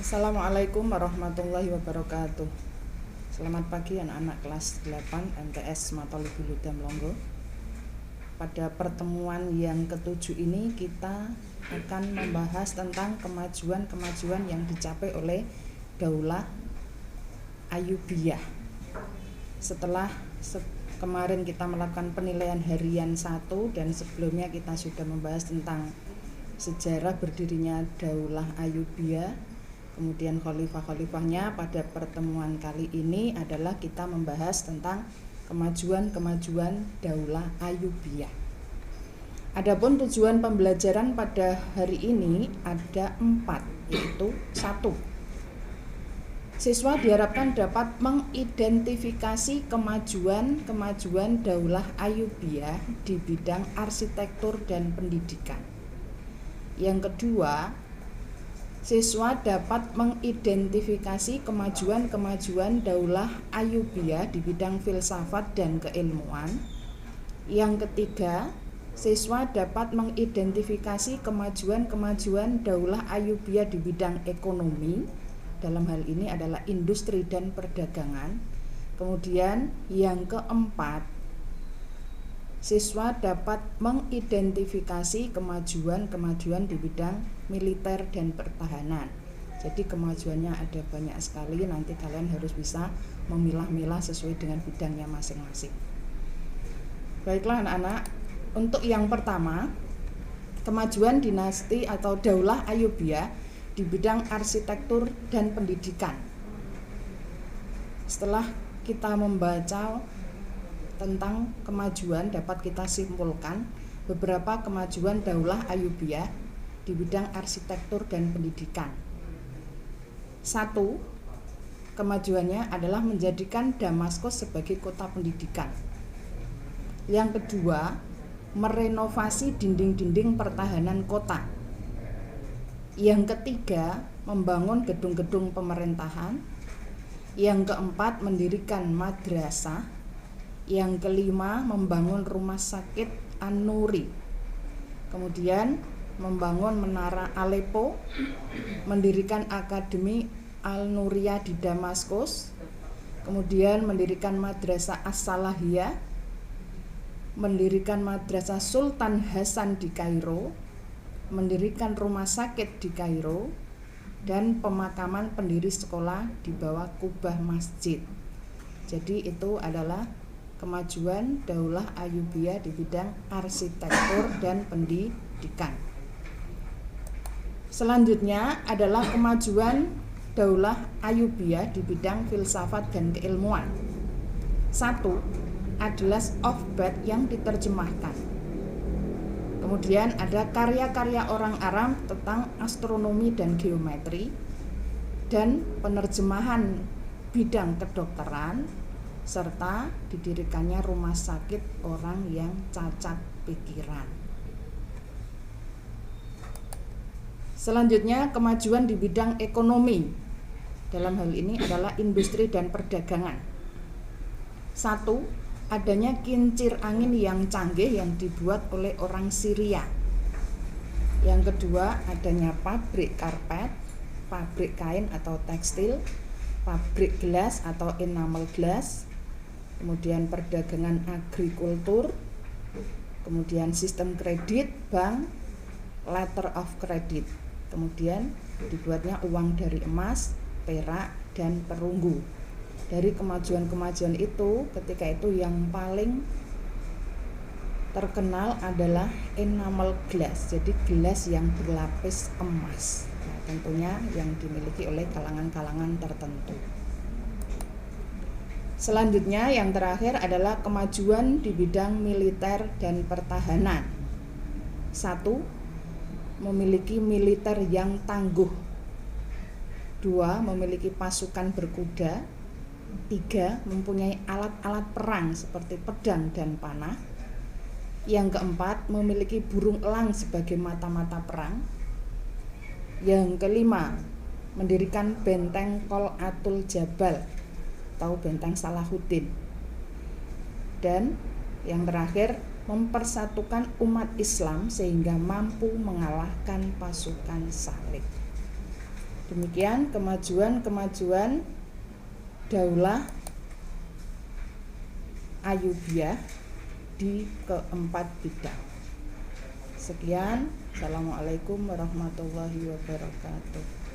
Assalamualaikum warahmatullahi wabarakatuh. Selamat pagi anak-anak kelas 8 MTS Matolib Ludam Longgo. Pada pertemuan yang ke-7 ini kita akan membahas tentang kemajuan-kemajuan yang dicapai oleh Daulah Ayyubiyah. Setelah kemarin kita melakukan penilaian harian 1 dan sebelumnya kita sudah membahas tentang sejarah berdirinya Daulah Ayyubiyah, kemudian khalifah-khalifahnya. Pada pertemuan kali ini adalah kita membahas tentang kemajuan-kemajuan Daulah Ayyubiyah. Adapun tujuan pembelajaran pada hari ini ada 4, yaitu 1. Siswa diharapkan dapat mengidentifikasi kemajuan-kemajuan Daulah Ayyubiyah di bidang arsitektur dan pendidikan. Yang kedua, siswa dapat mengidentifikasi kemajuan-kemajuan Daulah Ayyubiyah di bidang filsafat dan keilmuan. Yang ketiga, siswa dapat mengidentifikasi kemajuan-kemajuan Daulah Ayyubiyah di bidang ekonomi. Dalam hal ini adalah industri dan perdagangan. Kemudian yang keempat, siswa dapat mengidentifikasi kemajuan-kemajuan di bidang militer dan pertahanan. Jadi kemajuannya ada banyak sekali, nanti kalian harus bisa memilah-milah sesuai dengan bidangnya masing-masing. Baiklah anak-anak, untuk yang pertama, kemajuan dinasti atau Daulah Ayyubiyah di bidang arsitektur dan pendidikan. Setelah kita membaca tentang kemajuan, dapat kita simpulkan beberapa kemajuan Daulah Ayyubiyah di bidang arsitektur dan pendidikan. 1. Kemajuannya adalah menjadikan Damaskus sebagai kota pendidikan. Yang kedua, merenovasi dinding-dinding pertahanan kota. Yang ketiga, membangun gedung-gedung pemerintahan. Yang keempat, mendirikan madrasah. Yang kelima, membangun rumah sakit An-Nuri. Kemudian membangun menara Aleppo, mendirikan Akademi Al-Nuriyah di Damaskus, kemudian mendirikan Madrasah As-Salahiyah, mendirikan Madrasah Sultan Hasan di Kairo, mendirikan rumah sakit di Kairo, dan pemakaman pendiri sekolah di bawah kubah masjid. Jadi itu adalah kemajuan Daulah Ayyubiyah di bidang arsitektur dan pendidikan. Selanjutnya adalah kemajuan Daulah Ayyubiyah di bidang filsafat dan keilmuan. 1. Atlas of Bath yang diterjemahkan. Kemudian ada karya-karya orang Arab tentang astronomi dan geometri, dan penerjemahan bidang kedokteran, serta didirikannya rumah sakit orang yang cacat pikiran. Selanjutnya, kemajuan di bidang ekonomi. Dalam hal ini adalah industri dan perdagangan. 1. Adanya kincir angin yang canggih yang dibuat oleh orang Syria. Yang kedua, adanya pabrik karpet, pabrik kain atau tekstil, pabrik gelas atau enamel gelas, kemudian perdagangan agrikultur, kemudian sistem kredit, bank, letter of credit. Kemudian dibuatnya uang dari emas, perak, dan perunggu. Dari kemajuan-kemajuan itu, ketika itu yang paling terkenal adalah enamel glass, jadi gelas yang berlapis emas. Nah, tentunya yang dimiliki oleh kalangan-kalangan tertentu. Selanjutnya yang terakhir adalah kemajuan di bidang militer dan pertahanan. 1. Memiliki militer yang tangguh. 2. Memiliki pasukan berkuda. 3. Mempunyai alat-alat perang seperti pedang dan panah. Yang keempat, memiliki burung elang sebagai mata-mata perang. Yang kelima, mendirikan benteng Qal'atul Jabal atau benteng Salahuddin. Dan yang terakhir, mempersatukan umat Islam sehingga mampu mengalahkan pasukan Salib. Demikian kemajuan Daulah Ayyubiyah di keempat bidang. Sekian, Assalamualaikum warahmatullahi wabarakatuh.